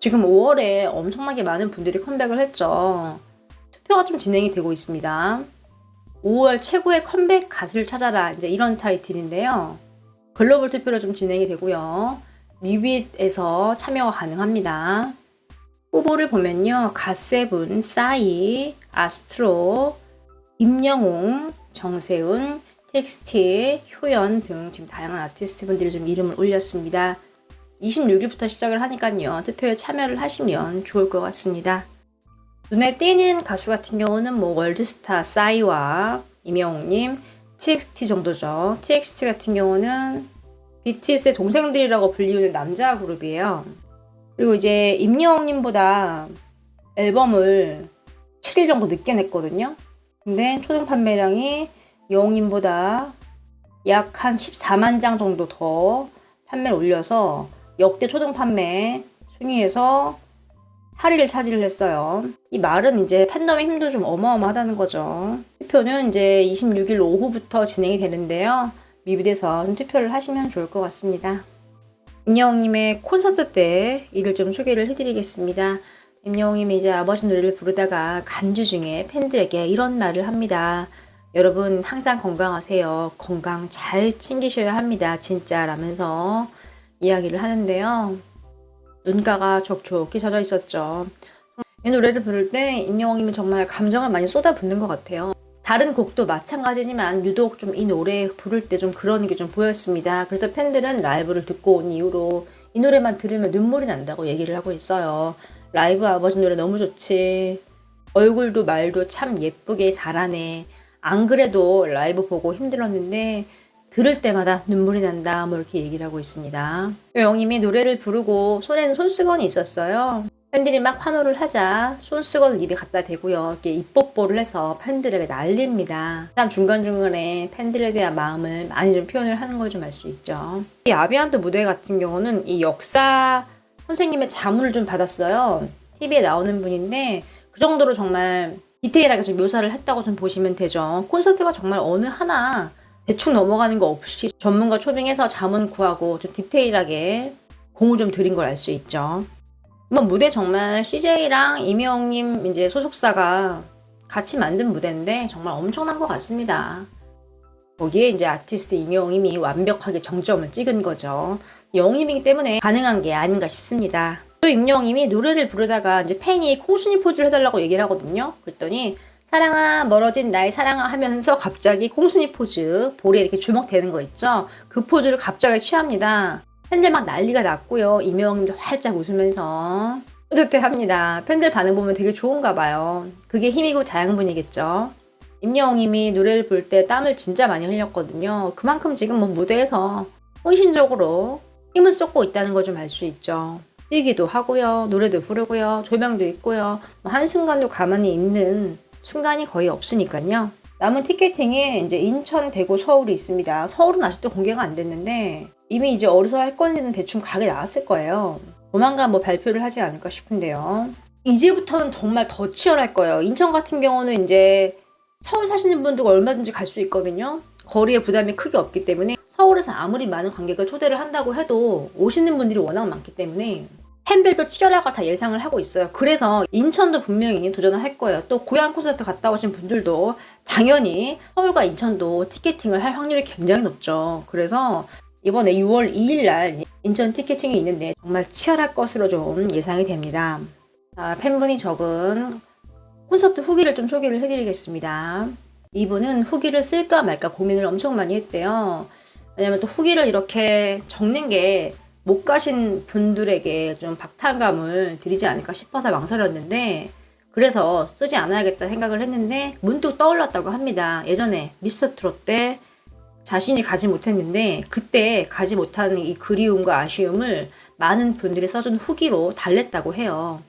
지금 5월에 엄청나게 많은 분들이 컴백을 했죠. 투표가 좀 진행이 되고 있습니다. 5월 최고의 컴백 가수를 찾아라, 이제 이런 타이틀인데요. 글로벌 투표로 좀 진행이 되고요. 뮤빗에서 참여가 가능합니다. 후보를 보면요. 갓세븐, 싸이, 아스트로, 임영웅, 정세훈, 텍스티, 효연 등 지금 다양한 아티스트 분들이 좀 이름을 올렸습니다. 26일부터 시작을 하니까요. 투표에 참여를 하시면 좋을 것 같습니다. 눈에 띄는 가수 같은 경우는 뭐 월드스타 싸이와 임영웅님, TXT 정도죠. TXT 같은 경우는 BTS의 동생들이라고 불리우는 남자 그룹이에요. 그리고 이제 임영웅님보다 앨범을 7일 정도 늦게 냈거든요. 근데 초등 판매량이 영웅님보다 약 한 14만 장 정도 더 판매를 올려서 역대 초등 판매 순위에서 8위를 차지를 했어요. 이 말은 이제 팬덤의 힘도 좀 어마어마하다는 거죠. 투표는 이제 26일 오후부터 진행이 되는데요. 뮤빗에서 투표를 하시면 좋을 것 같습니다. 임영웅님의 콘서트 때 이를 좀 소개를 해드리겠습니다. 임영웅님이 이제 아버지 노래를 부르다가 간주 중에 팬들에게 이런 말을 합니다. 여러분 항상 건강하세요. 건강 잘 챙기셔야 합니다. 진짜 라면서 이야기를 하는데요. 눈가가 촉촉히 젖어 있었죠. 이 노래를 부를 때 임영웅님은 정말 감정을 많이 쏟아붓는 것 같아요. 다른 곡도 마찬가지지만 유독 좀 이 노래 부를 때 좀 그런 게 좀 보였습니다. 그래서 팬들은 라이브를 듣고 온 이후로 이 노래만 들으면 눈물이 난다고 얘기를 하고 있어요. 라이브 아버지 노래 너무 좋지. 얼굴도 말도 참 예쁘게 잘하네. 안 그래도 라이브 보고 힘들었는데 들을 때마다 눈물이 난다, 뭐 이렇게 얘기를 하고 있습니다. 영웅님이 노래를 부르고 손에는 손수건이 있었어요. 팬들이 막 환호를 하자 손수건을 입에 갖다 대고요. 이렇게 입뽀뽀를 해서 팬들에게 날립니다. 참 중간중간에 팬들에 대한 마음을 많이 좀 표현을 하는 걸 좀 알 수 있죠. 이 아비안토 무대 같은 경우는 이 역사 선생님의 자문을 좀 받았어요. TV에 나오는 분인데 그 정도로 정말 디테일하게 좀 묘사를 했다고 좀 보시면 되죠. 콘서트가 정말 어느 하나 대충 넘어가는 거 없이 전문가 초빙해서 자문 구하고 좀 디테일하게 공을 좀 들인 걸 알 수 있죠. 이번 무대 정말 CJ랑 임영웅님 이제 소속사가 같이 만든 무대인데 정말 엄청난 것 같습니다. 거기에 이제 아티스트 임영웅님이 완벽하게 정점을 찍은 거죠. 영웅님이기 때문에 가능한 게 아닌가 싶습니다. 또 임영웅님이 노래를 부르다가 이제 팬이 콩순이 포즈를 해달라고 얘기를 하거든요. 그랬더니 사랑아 멀어진 나의 사랑아 하면서 갑자기 콩순이 포즈, 볼에 이렇게 주먹대는 거 있죠. 그 포즈를 갑자기 취합니다. 팬들 막 난리가 났고요. 임영웅님도 활짝 웃으면서 뿌듯해합니다. 팬들 반응 보면 되게 좋은가 봐요. 그게 힘이고 자양분이겠죠. 임영웅님이 노래를 부를 때 땀을 진짜 많이 흘렸거든요. 그만큼 지금 뭐 무대에서 혼신적으로 힘을 쏟고 있다는 걸 좀 알 수 있죠. 뛰기도 하고요. 노래도 부르고요. 조명도 있고요. 한순간도 가만히 있는 순간이 거의 없으니까요. 남은 티켓팅에 이제 인천, 대구, 서울이 있습니다. 서울은 아직도 공개가 안 됐는데 이미 이제 어디서 할 건지는 대충 각이 나왔을 거예요. 조만간 뭐 발표를 하지 않을까 싶은데요. 이제부터는 정말 더 치열할 거예요. 인천 같은 경우는 이제 서울 사시는 분들도 얼마든지 갈 수 있거든요. 거리에 부담이 크게 없기 때문에 서울에서 아무리 많은 관객을 초대를 한다고 해도 오시는 분들이 워낙 많기 때문에 팬들도 치열할 거 다 예상을 하고 있어요. 그래서 인천도 분명히 도전을 할 거예요. 또 고향 콘서트 갔다 오신 분들도 당연히 서울과 인천도 티켓팅을 할 확률이 굉장히 높죠. 그래서 이번에 6월 2일 날 인천 티켓팅이 있는데 정말 치열할 것으로 좀 예상이 됩니다. 팬분이 적은 콘서트 후기를 좀 소개를 해드리겠습니다. 이분은 후기를 쓸까 말까 고민을 엄청 많이 했대요. 왜냐면 또 후기를 이렇게 적는 게 못 가신 분들에게 좀 박탈감을 드리지 않을까 싶어서 망설였는데 그래서 쓰지 않아야겠다 생각을 했는데 문득 떠올랐다고 합니다. 예전에 미스터트롯 때 자신이 가지 못했는데 그때 가지 못하는 이 그리움과 아쉬움을 많은 분들이 써준 후기로 달랬다고 해요.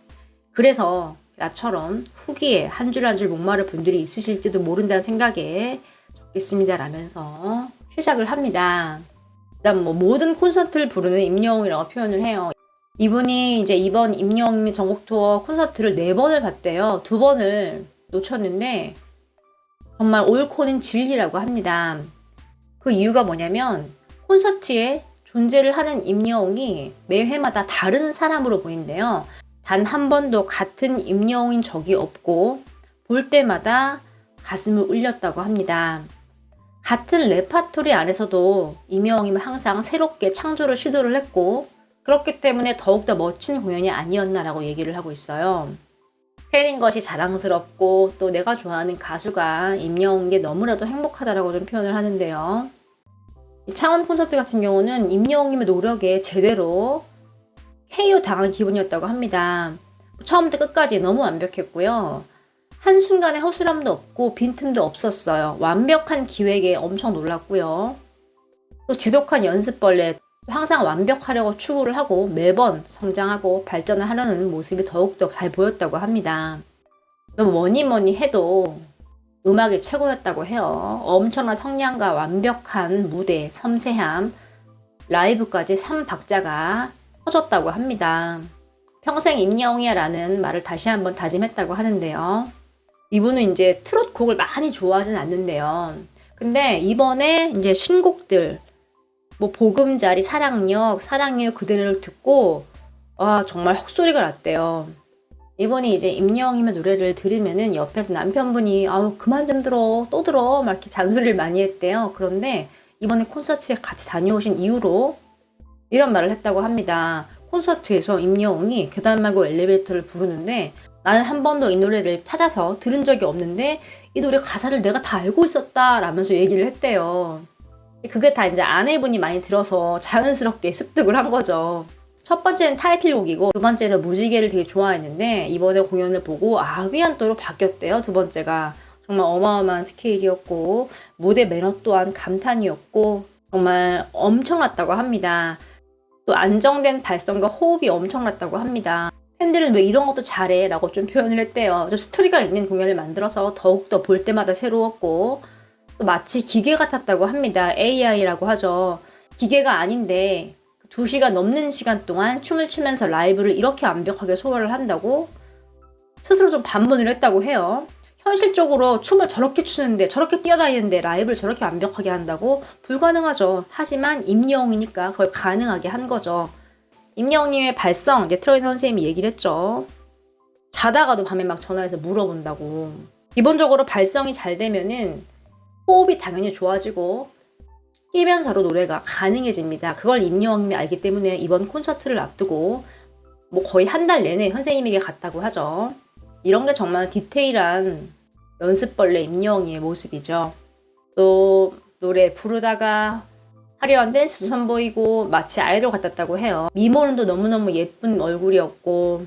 그래서 나처럼 후기에 한 줄 한 줄 목마를 분들이 있으실지도 모른다는 생각에 적겠습니다 라면서 시작을 합니다. 일단 뭐 모든 콘서트를 부르는 임영웅이라고 표현을 해요. 이분이 이제 이번 임영웅 전국 투어 콘서트를 4번을 봤대요. 2번을 놓쳤는데 정말 옳고는 진리라고 합니다. 그 이유가 뭐냐면 콘서트에 존재를 하는 임영웅이 매 회마다 다른 사람으로 보인대요. 단 한 번도 같은 임영웅인 적이 없고 볼 때마다 가슴을 울렸다고 합니다. 같은 레파토리 안에서도 임영웅은 항상 새롭게 창조를 시도를 했고 그렇기 때문에 더욱더 멋진 공연이 아니었나라고 얘기를 하고 있어요. 팬인 것이 자랑스럽고 또 내가 좋아하는 가수가 임영웅인 게 너무나도 행복하다라고 좀 표현을 하는데요. 이 창원 콘서트 같은 경우는 임영웅님의 노력에 제대로 KO 당한 기분이었다고 합니다. 처음부터 끝까지 너무 완벽했고요. 한순간에 허술함도 없고 빈틈도 없었어요. 완벽한 기획에 엄청 놀랐고요. 또 지독한 연습벌레, 항상 완벽하려고 추구를 하고 매번 성장하고 발전을 하려는 모습이 더욱더 잘 보였다고 합니다. 너무 뭐니 해도 음악이 최고였다고 해요. 엄청난 성량과 완벽한 무대, 섬세함, 라이브까지 3박자가 터졌다고 합니다. 평생 임영웅이야 라는 말을 다시 한번 다짐했다고 하는데요. 이분은 이제 트롯 곡을 많이 좋아하진 않는데요. 근데 이번에 이제 신곡들, 뭐 보금자리, 사랑역 그대를 듣고 와 정말 헛소리가 났대요. 이번에 이제 임영웅의 노래를 들으면은 옆에서 남편분이 아우 그만 좀 들어 또 들어 막 이렇게 잔소리를 많이 했대요. 그런데 이번에 콘서트에 같이 다녀오신 이후로 이런 말을 했다고 합니다. 콘서트에서 임영웅이 계단 말고 엘리베이터를 부르는데 나는 한 번도 이 노래를 찾아서 들은 적이 없는데 이 노래 가사를 내가 다 알고 있었다 라면서 얘기를 했대요. 그게 다 이제 아내분이 많이 들어서 자연스럽게 습득을 한 거죠. 첫 번째는 타이틀곡이고 두 번째는 무지개를 되게 좋아했는데 이번에 공연을 보고 위안도로 바뀌었대요. 두 번째가 정말 어마어마한 스케일이었고 무대 매너 또한 감탄이었고 정말 엄청났다고 합니다. 또 안정된 발성과 호흡이 엄청났다고 합니다. 팬들은 왜 이런 것도 잘해 라고 좀 표현을 했대요. 좀 스토리가 있는 공연을 만들어서 더욱더 볼 때마다 새로웠고 또 마치 기계 같았다고 합니다. AI라고 하죠. 기계가 아닌데 2시간 넘는 시간 동안 춤을 추면서 라이브를 이렇게 완벽하게 소화를 한다고 스스로 좀 반문을 했다고 해요. 현실적으로 춤을 저렇게 추는데 저렇게 뛰어다니는데 라이브를 저렇게 완벽하게 한다고 불가능하죠. 하지만 임영웅이니까 그걸 가능하게 한 거죠. 임영웅님의 발성, 이제 트로이 선생님이 얘기를 했죠. 자다가도 밤에 막 전화해서 물어본다고. 기본적으로 발성이 잘 되면은 호흡이 당연히 좋아지고 끼면서로 노래가 가능해집니다. 그걸 임영웅님이 알기 때문에 이번 콘서트를 앞두고 뭐 거의 한 달 내내 선생님에게 갔다고 하죠. 이런 게 정말 디테일한 연습벌레 임영웅의 모습이죠. 또 노래 부르다가 화려한 댄스도 선보이고 마치 아이돌 같았다고 해요. 미모는 너무너무 예쁜 얼굴이었고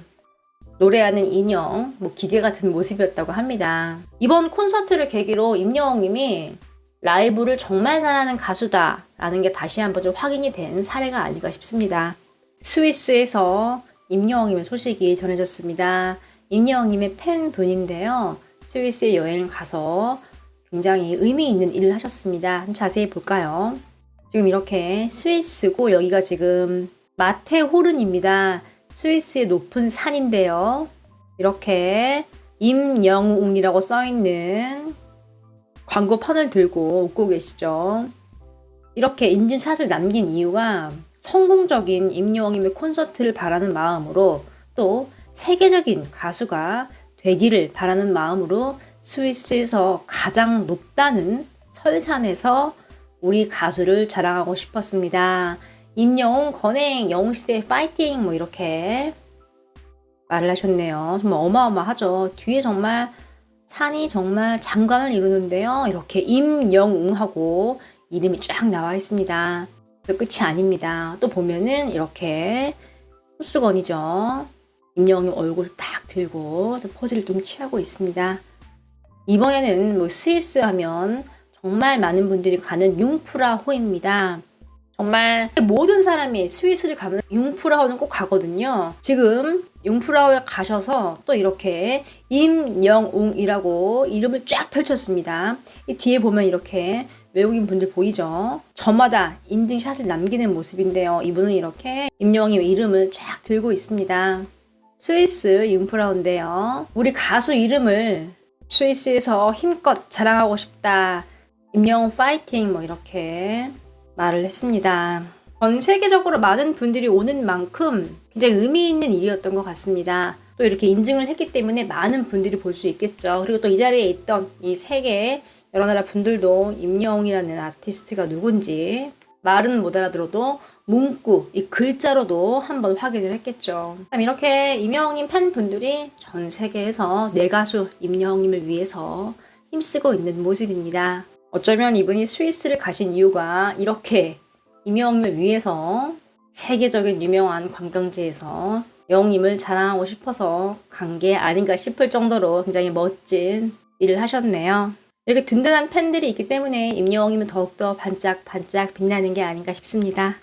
노래하는 인형, 뭐 기계 같은 모습이었다고 합니다. 이번 콘서트를 계기로 임영웅님이 라이브를 정말 잘하는 가수다라는 게 다시 한번 좀 확인이 된 사례가 아닌가 싶습니다. 스위스에서 임영웅님의 소식이 전해졌습니다. 임영웅님의 팬분인데요. 스위스에 여행을 가서 굉장히 의미 있는 일을 하셨습니다. 좀 자세히 볼까요? 지금 이렇게 스위스고 여기가 지금 마테호른입니다. 스위스의 높은 산인데요. 이렇게 임영웅이라고 써있는 광고판을 들고 웃고 계시죠. 이렇게 인증샷을 남긴 이유가 성공적인 임영웅님의 콘서트를 바라는 마음으로 또 세계적인 가수가 되기를 바라는 마음으로 스위스에서 가장 높다는 설산에서 우리 가수를 자랑하고 싶었습니다. 임영웅 건행 영웅시대 파이팅 뭐 이렇게 말을 하셨네요. 정말 어마어마하죠. 뒤에 정말 산이 정말 장관을 이루는데요. 이렇게 임영웅하고 이름이 쫙 나와 있습니다. 끝이 아닙니다. 또 보면은 이렇게 호수건이죠. 임영웅 얼굴 딱 들고 포즈를 좀 취하고 있습니다. 이번에는 뭐 스위스 하면 정말 많은 분들이 가는 융프라호입니다. 정말 모든 사람이 스위스를 가면 융프라호는 꼭 가거든요. 지금 융프라호에 가셔서 또 이렇게 임영웅이라고 이름을 쫙 펼쳤습니다. 이 뒤에 보면 이렇게 외국인 분들 보이죠? 저마다 인증샷을 남기는 모습인데요. 이분은 이렇게 임영웅의 이름을 쫙 들고 있습니다. 스위스 융프라호인데요. 우리 가수 이름을 스위스에서 힘껏 자랑하고 싶다. 임영웅 파이팅 뭐 이렇게 말을 했습니다. 전 세계적으로 많은 분들이 오는 만큼 굉장히 의미 있는 일이었던 것 같습니다. 또 이렇게 인증을 했기 때문에 많은 분들이 볼 수 있겠죠. 그리고 또 이 자리에 있던 이 세계 여러 나라 분들도 임영웅이라는 아티스트가 누군지 말은 못 알아들어도 문구, 이 글자로도 한번 확인을 했겠죠. 이렇게 임영웅님 팬분들이 전 세계에서 내 가수 임영웅님을 위해서 힘쓰고 있는 모습입니다. 어쩌면 이분이 스위스를 가신 이유가 이렇게 임영웅님을 위해서 세계적인 유명한 관광지에서 영웅님을 자랑하고 싶어서 간 게 아닌가 싶을 정도로 굉장히 멋진 일을 하셨네요. 이렇게 든든한 팬들이 있기 때문에 임영웅님은 더욱더 반짝반짝 빛나는 게 아닌가 싶습니다.